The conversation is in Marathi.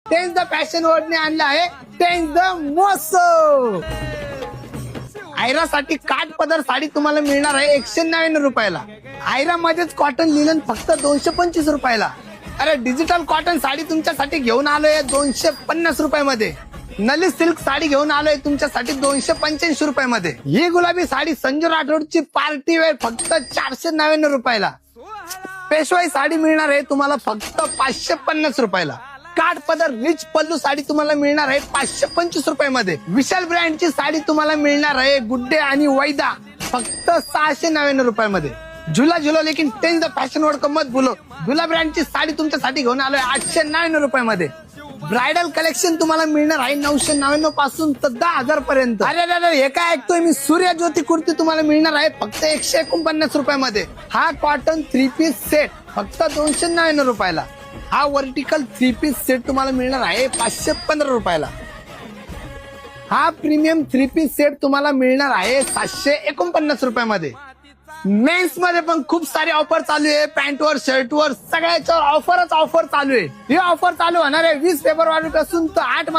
टेन्स द फॅशन वर्ल्डने आणलं आहे टेन्स द मोसो. आयरा साठी काठ पदर साडी तुम्हाला मिळणार आहे 199 रुपयाला. आयरा मध्येच कॉटन लिनन फक्त 225 रुपयाला. अरे डिजिटल कॉटन साडी तुमच्यासाठी घेऊन आलोय 250 रुपयामध्ये. नली सिल्क साडी घेऊन आलोय तुमच्यासाठी 285 रुपयामध्ये. ही गुलाबी साडी संजू राठोडची पार्टी वेअर फक्त 499 रुपयाला. पेशवाई साडी मिळणार आहे तुम्हाला फक्त 550 रुपयाला. काठ पदर रिच पल्लू साडी तुम्हाला मिळणार आहे 525 रुपयामध्ये. विशाल ब्रँडची साडी तुम्हाला मिळणार आहे गुड्डे आणि वैदा फक्त 699 रुपयामध्ये. झुला झुलो लेकिन टेन्स द फॅशन वर्ल्ड मत भूलो. झुला ब्रँडची साडी तुमच्यासाठी घेऊन आलोय 899 रुपयामध्ये. ब्रायडल कलेक्शन तुम्हाला मिळणार आहे 999 पासून तर 10,000 पर्यंत. अरे हे काय ऐकतोय मी. सूर्य ज्योती कुर्ती तुम्हाला मिळणार आहे फक्त 149 रुपयामध्ये. हा कॉटन 3 पीस सेट फक्त 299 रुपयाला. हा वर्टिकल 3 पीस सेट तुम्हाला मिळणार आहे 515 रुपयाला. हा प्रीमियम 3 पीस सेट तुम्हाला मिळणार आहे 749 रुपयामध्ये. मेन्स मध्ये पण खूप सारी ऑफर चालू आहे. पॅन्टवर शर्टवर सगळ्याच्यावर ऑफर चालू आहे. ही ऑफर चालू होणार आहे 20 फेब्रुवारी पासून तर 8